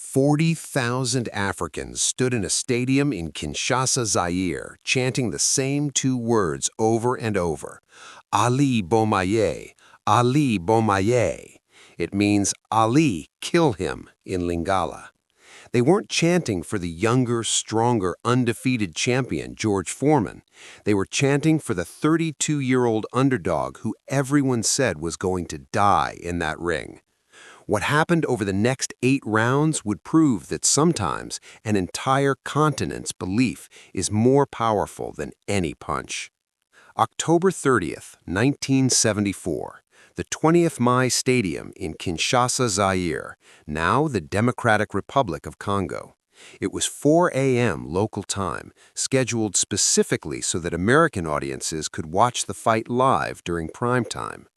40,000 Africans stood in a stadium in Kinshasa, Zaire, chanting the same two words over and over. Ali BOMAYE, Ali BOMAYE. It means Ali, kill him in Lingala. They weren't chanting for the younger, stronger, undefeated champion, George Foreman. They were chanting for the 32-year-old underdog who everyone said was going to die in that ring. What happened over the next 8 rounds would prove that sometimes an entire continent's belief is more powerful than any punch. October 30th, 1974, the 20th BOMAYE Stadium in Kinshasa, Zaire, now the Democratic Republic of Congo. It was 4 a.m. local time, scheduled specifically so that American audiences could watch the fight live during prime time.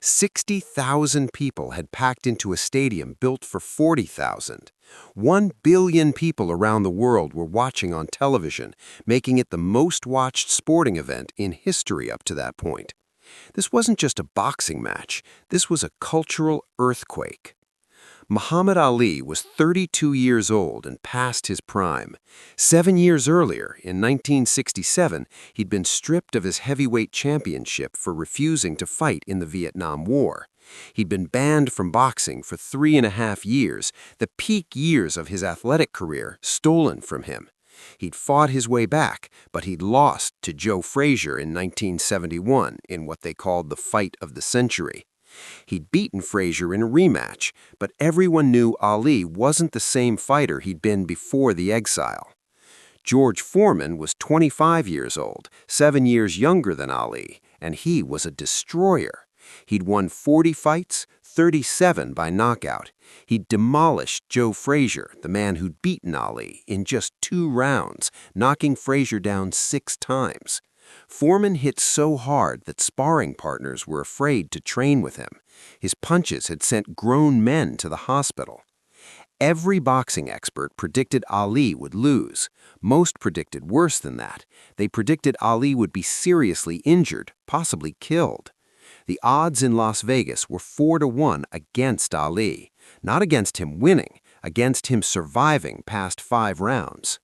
60,000 people had packed into a stadium built for 40,000. 1 billion people around the world were watching on television, making it the most watched sporting event in history up to that point. This wasn't just a boxing match, this was a cultural earthquake. Muhammad Ali was 32 years old and past his prime. 7 years earlier, in 1967, he'd been stripped of his heavyweight championship for refusing to fight in the Vietnam War. He'd been banned from boxing for 3.5 years, the peak years of his athletic career stolen from him. He'd fought his way back, but he'd lost to Joe Frazier in 1971 in what they called the fight of the century. He'd beaten Frazier in a rematch, but everyone knew Ali wasn't the same fighter he'd been before the exile. George Foreman was 25 years old, 7 years younger than Ali, and he was a destroyer. He'd won 40 fights, 37 by knockout. He'd demolished Joe Frazier, the man who'd beaten Ali, in just 2 rounds, knocking Frazier down 6 times. Foreman hit so hard that sparring partners were afraid to train with him. His punches had sent grown men to the hospital. Every boxing expert predicted Ali would lose. Most predicted worse than that. They predicted Ali would be seriously injured, possibly killed. The odds in Las Vegas were 4-1 against Ali. Not against him winning, against him surviving past 5 rounds.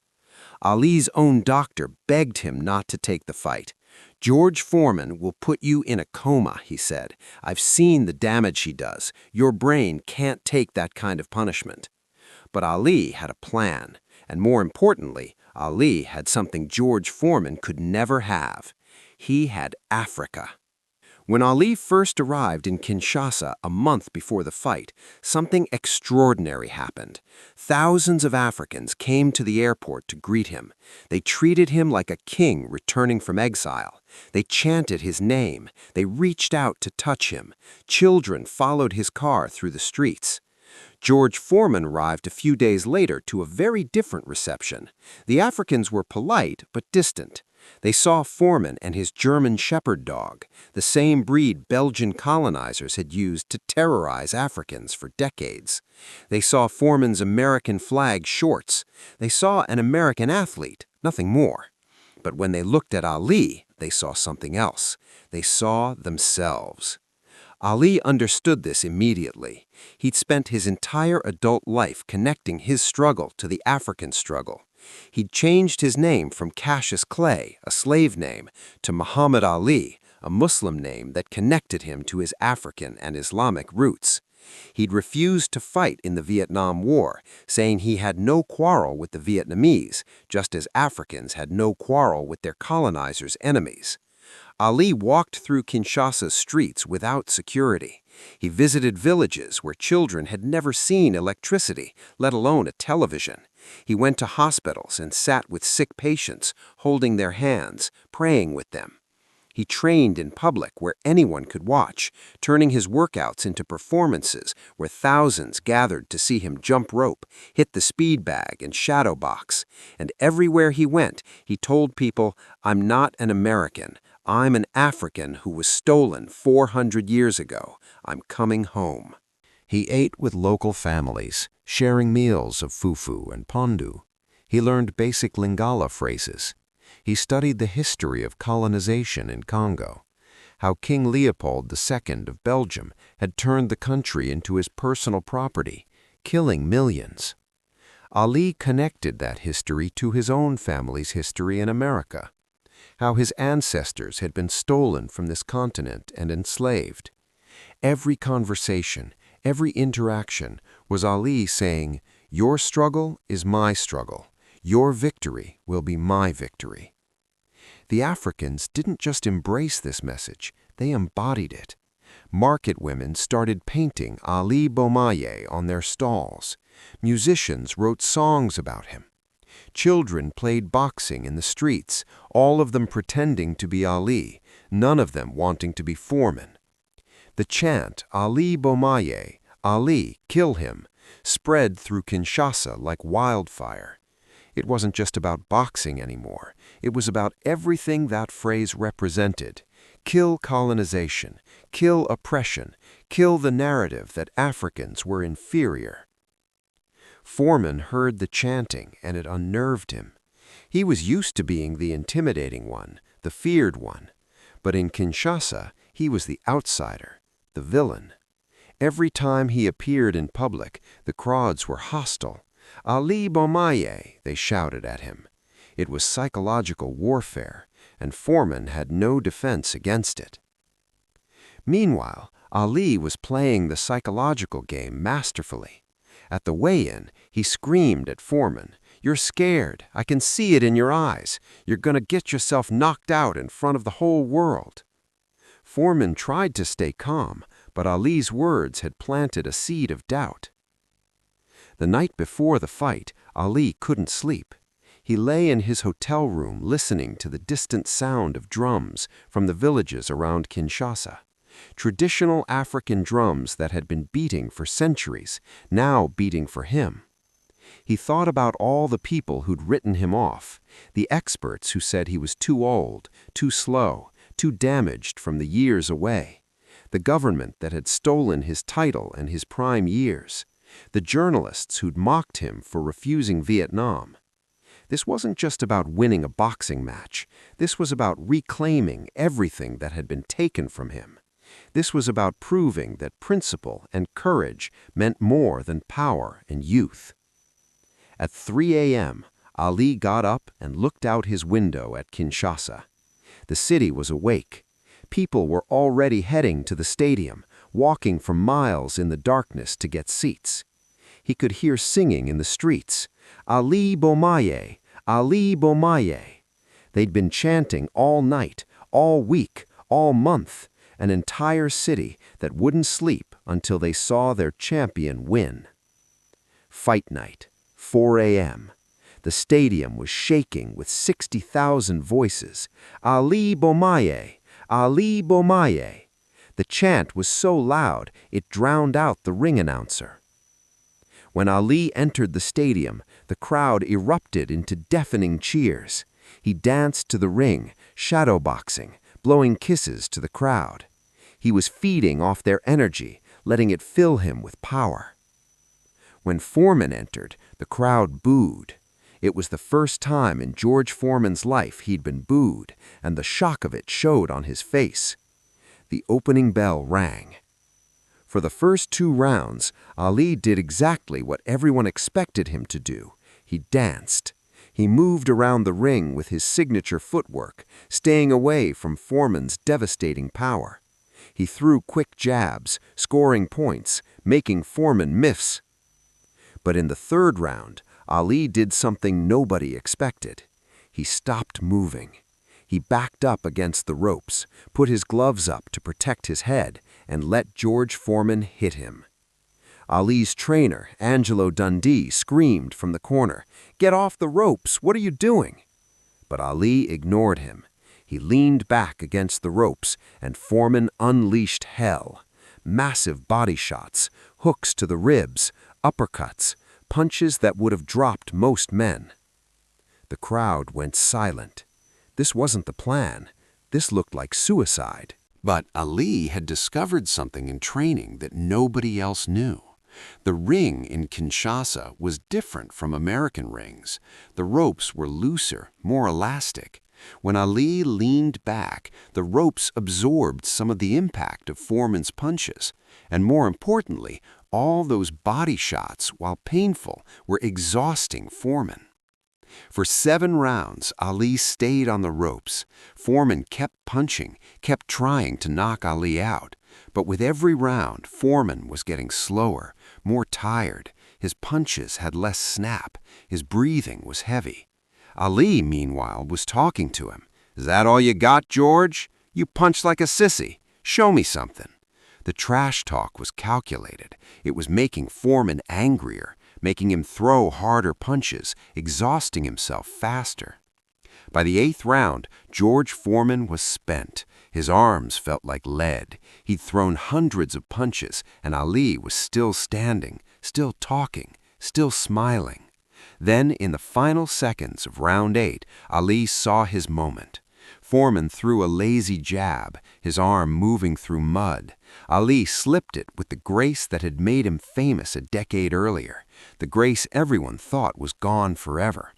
Ali's own doctor begged him not to take the fight. "George Foreman will put you in a coma," he said. "I've seen the damage he does. Your brain can't take that kind of punishment." But Ali had a plan, and more importantly, Ali had something George Foreman could never have. He had Africa. When Ali first arrived in Kinshasa a month before the fight, something extraordinary happened. Thousands of Africans came to the airport to greet him. They treated him like a king returning from exile. They chanted his name. They reached out to touch him. Children followed his car through the streets. George Foreman arrived a few days later to a very different reception. The Africans were polite but distant. They saw Foreman and his German shepherd dog, the same breed Belgian colonizers had used to terrorize Africans for decades. They saw Foreman's American flag shorts. They saw an American athlete, nothing more. But when they looked at Ali, they saw something else. They saw themselves. Ali understood this immediately. He'd spent his entire adult life connecting his struggle to the African struggle. He'd changed his name from Cassius Clay, a slave name, to Muhammad Ali, a Muslim name that connected him to his African and Islamic roots. He'd refused to fight in the Vietnam War, saying he had no quarrel with the Vietnamese, just as Africans had no quarrel with their colonizers' enemies. Ali walked through Kinshasa's streets without security. He visited villages where children had never seen electricity, let alone a television. He went to hospitals and sat with sick patients, holding their hands, praying with them. He trained in public where anyone could watch, turning his workouts into performances where thousands gathered to see him jump rope, hit the speed bag, and shadow box. And everywhere he went, he told people, "I'm not an American. I'm an African who was stolen 400 years ago. I'm coming home." He ate with local families, sharing meals of fufu and pondu. He learned basic Lingala phrases. He studied the history of colonization in Congo, how King Leopold II of Belgium had turned the country into his personal property, killing millions. Ali connected that history to his own family's history in America, how his ancestors had been stolen from this continent and enslaved. Every conversation, every interaction was Ali saying, "Your struggle is my struggle. Your victory will be my victory." The Africans didn't just embrace this message, they embodied it. Market women started painting Ali BOMAYE on their stalls. Musicians wrote songs about him. Children played boxing in the streets, all of them pretending to be Ali, none of them wanting to be Foreman. The chant, Ali BOMAYE, Ali, kill him, spread through Kinshasa like wildfire. It wasn't just about boxing anymore. It was about everything that phrase represented. Kill colonization, kill oppression, kill the narrative that Africans were inferior. Foreman heard the chanting and it unnerved him. He was used to being the intimidating one, the feared one. But in Kinshasa, he was the outsider, the villain. Every time he appeared in public, the crowds were hostile. Ali BOMAYE, they shouted at him. It was psychological warfare, and Foreman had no defense against it. Meanwhile, Ali was playing the psychological game masterfully. At the weigh-in, he screamed at Foreman, "You're scared. I can see it in your eyes. You're gonna get yourself knocked out in front of the whole world." Foreman tried to stay calm, but Ali's words had planted a seed of doubt. The night before the fight, Ali couldn't sleep. He lay in his hotel room listening to the distant sound of drums from the villages around Kinshasa. Traditional African drums that had been beating for centuries, now beating for him. He thought about all the people who'd written him off, the experts who said he was too old, too slow, too damaged from the years away, the government that had stolen his title and his prime years, the journalists who'd mocked him for refusing Vietnam. This wasn't just about winning a boxing match. This was about reclaiming everything that had been taken from him. This was about proving that principle and courage meant more than power and youth. At 3 a.m., Ali got up and looked out his window at Kinshasa. The city was awake. People were already heading to the stadium, walking for miles in the darkness to get seats. He could hear singing in the streets, "Ali BOMAYE, Ali BOMAYE." They'd been chanting all night, all week, all month, an entire city that wouldn't sleep until they saw their champion win. Fight night, 4 a.m. The stadium was shaking with 60,000 voices. "Ali BOMAYE, Ali BOMAYE." The chant was so loud it drowned out the ring announcer. When Ali entered the stadium, the crowd erupted into deafening cheers. He danced to the ring, shadowboxing, blowing kisses to the crowd. He was feeding off their energy, letting it fill him with power. When Foreman entered, the crowd booed. It was the first time in George Foreman's life he'd been booed, and the shock of it showed on his face. The opening bell rang. For the first 2 rounds, Ali did exactly what everyone expected him to do. He danced. He moved around the ring with his signature footwork, staying away from Foreman's devastating power. He threw quick jabs, scoring points, making Foreman miss. But in the 3rd round, Ali did something nobody expected. He stopped moving. He backed up against the ropes, put his gloves up to protect his head, and let George Foreman hit him. Ali's trainer, Angelo Dundee, screamed from the corner, "Get off the ropes! What are you doing?" But Ali ignored him. He leaned back against the ropes, and Foreman unleashed hell. Massive body shots, hooks to the ribs, uppercuts, punches that would have dropped most men. The crowd went silent. This wasn't the plan. This looked like suicide. But Ali had discovered something in training that nobody else knew. The ring in Kinshasa was different from American rings. The ropes were looser, more elastic. When Ali leaned back, the ropes absorbed some of the impact of Foreman's punches. And more importantly, all those body shots, while painful, were exhausting Foreman. For 7 rounds, Ali stayed on the ropes. Foreman kept punching, kept trying to knock Ali out. But with every round, Foreman was getting slower, more tired. His punches had less snap. His breathing was heavy. Ali, meanwhile, was talking to him. "Is that all you got, George? You punch like a sissy. Show me something." The trash talk was calculated. It was making Foreman angrier, making him throw harder punches, exhausting himself faster. By the 8th round, George Foreman was spent. His arms felt like lead. He'd thrown hundreds of punches, and Ali was still standing, still talking, still smiling. Then, in the final seconds of round 8, Ali saw his moment. Foreman threw a lazy jab, his arm moving through mud. Ali slipped it with the grace that had made him famous a decade earlier, the grace everyone thought was gone forever.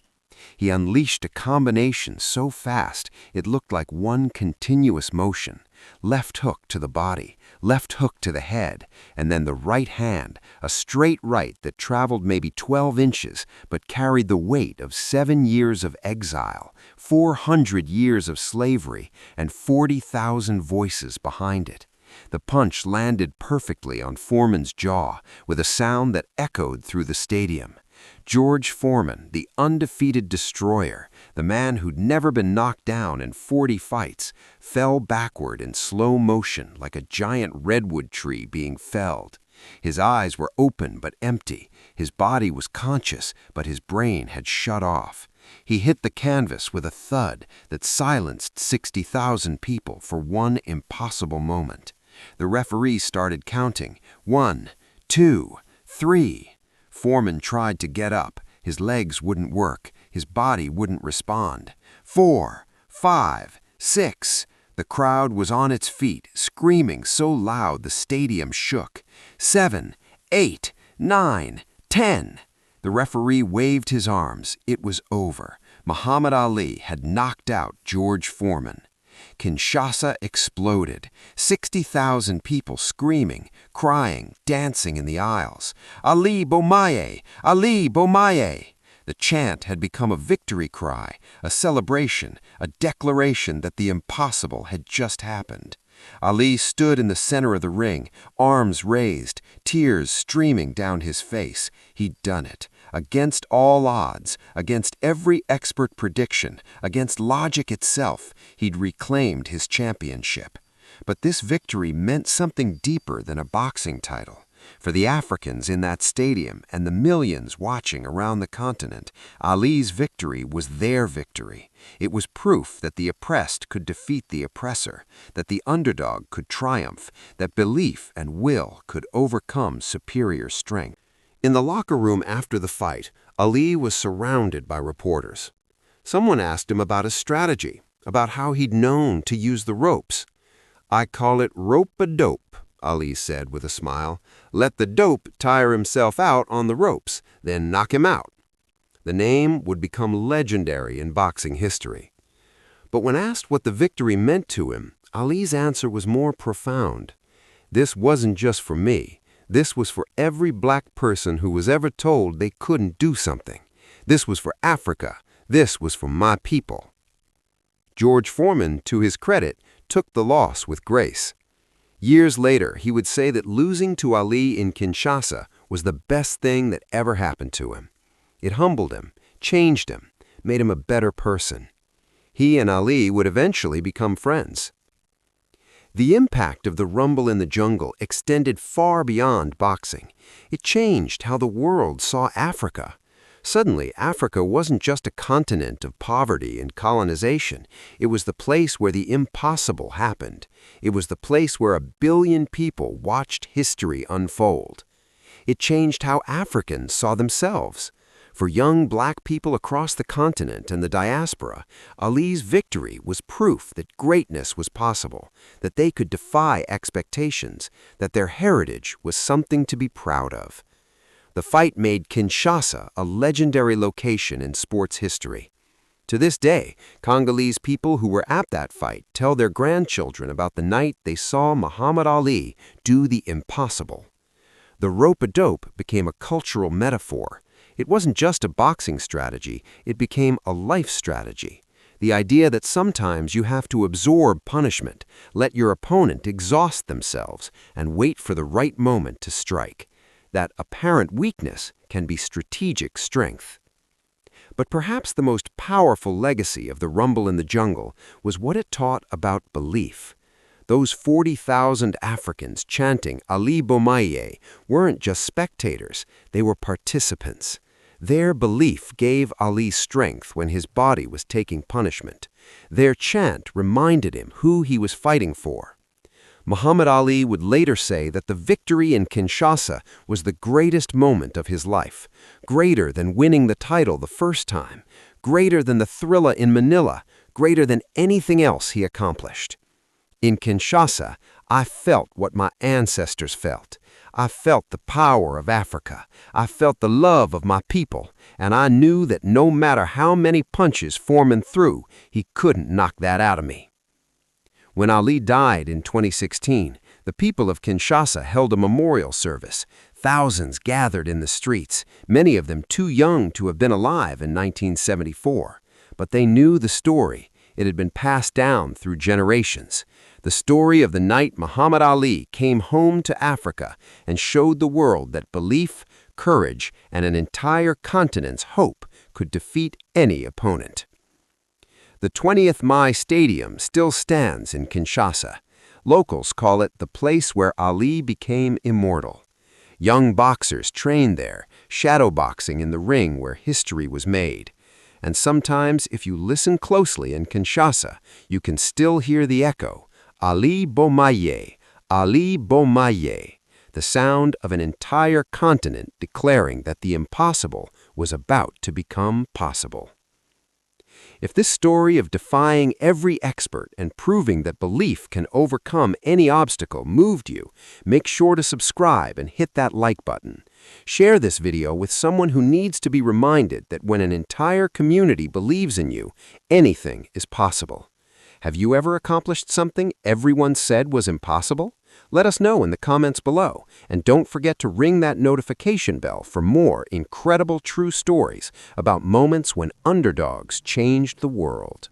He unleashed a combination so fast it looked like one continuous motion. Left hook to the body, left hook to the head, and then the right hand, a straight right that traveled maybe 12 inches but carried the weight of 7 years of exile, 400 years of slavery, and 40,000 voices behind it. The punch landed perfectly on Foreman's jaw with a sound that echoed through the stadium. George Foreman, the undefeated destroyer, the man who'd never been knocked down in 40 fights, fell backward in slow motion like a giant redwood tree being felled. His eyes were open but empty. His body was conscious, but his brain had shut off. He hit the canvas with a thud that silenced 60,000 people for one impossible moment. The referee started counting. 1, 2, 3. Foreman tried to get up. His legs wouldn't work. His body wouldn't respond. 4, 5, 6. The crowd was on its feet, screaming so loud the stadium shook. 7, 8, 9, 10. The referee waved his arms. It was over. Muhammad Ali had knocked out George Foreman. Kinshasa exploded. 60,000 people screaming, crying, dancing in the aisles. Ali BOMAYE! Ali BOMAYE! The chant had become a victory cry, a celebration, a declaration that the impossible had just happened. Ali stood in the center of the ring, arms raised, tears streaming down his face. He'd done it. Against all odds, against every expert prediction, against logic itself, he'd reclaimed his championship. But this victory meant something deeper than a boxing title. For the Africans in that stadium and the millions watching around the continent, Ali's victory was their victory. It was proof that the oppressed could defeat the oppressor, that the underdog could triumph, that belief and will could overcome superior strength. In the locker room after the fight, Ali was surrounded by reporters. Someone asked him about his strategy, about how he'd known to use the ropes. "I call it rope-a-dope," Ali said with a smile. "Let the dope tire himself out on the ropes, then knock him out." The name would become legendary in boxing history. But when asked what the victory meant to him, Ali's answer was more profound. "This wasn't just for me. This was for every black person who was ever told they couldn't do something. This was for Africa. This was for my people." George Foreman, to his credit, took the loss with grace. Years later, he would say that losing to Ali in Kinshasa was the best thing that ever happened to him. It humbled him, changed him, made him a better person. He and Ali would eventually become friends. The impact of the rumble in the jungle extended far beyond boxing. It changed how the world saw Africa. Suddenly, Africa wasn't just a continent of poverty and colonization. It was the place where the impossible happened. It was the place where 1 billion people watched history unfold. It changed how Africans saw themselves. For young black people across the continent and the diaspora, Ali's victory was proof that greatness was possible, that they could defy expectations, that their heritage was something to be proud of. The fight made Kinshasa a legendary location in sports history. To this day, Congolese people who were at that fight tell their grandchildren about the night they saw Muhammad Ali do the impossible. The rope-a-dope became a cultural metaphor. It wasn't just a boxing strategy, it became a life strategy. The idea that sometimes you have to absorb punishment, let your opponent exhaust themselves, and wait for the right moment to strike. That apparent weakness can be strategic strength. But perhaps the most powerful legacy of the Rumble in the Jungle was what it taught about belief. Those 40,000 Africans chanting Ali BOMAYE weren't just spectators, they were participants. Their belief gave Ali strength when his body was taking punishment. Their chant reminded him who he was fighting for. Muhammad Ali would later say that the victory in Kinshasa was the greatest moment of his life, greater than winning the title the first time, greater than the thriller in Manila, greater than anything else he accomplished. In Kinshasa, I felt what my ancestors felt. I felt the power of Africa. I felt the love of my people, and I knew that no matter how many punches Foreman threw, he couldn't knock that out of me. When Ali died in 2016, the people of Kinshasa held a memorial service. Thousands gathered in the streets, many of them too young to have been alive in 1974. But they knew the story. It had been passed down through generations. The story of the night Muhammad Ali came home to Africa and showed the world that belief, courage, and an entire continent's hope could defeat any opponent. The 20th BOMAYE Stadium still stands in Kinshasa. Locals call it the place where Ali became immortal. Young boxers trained there, shadowboxing in the ring where history was made. And sometimes, if you listen closely in Kinshasa, you can still hear the echo, Ali BOMAYE, Ali BOMAYE, the sound of an entire continent declaring that the impossible was about to become possible. If this story of defying every expert and proving that belief can overcome any obstacle moved you, make sure to subscribe and hit that like button. Share this video with someone who needs to be reminded that when an entire community believes in you, anything is possible. Have you ever accomplished something everyone said was impossible? Let us know in the comments below, and don't forget to ring that notification bell for more incredible true stories about moments when underdogs changed the world.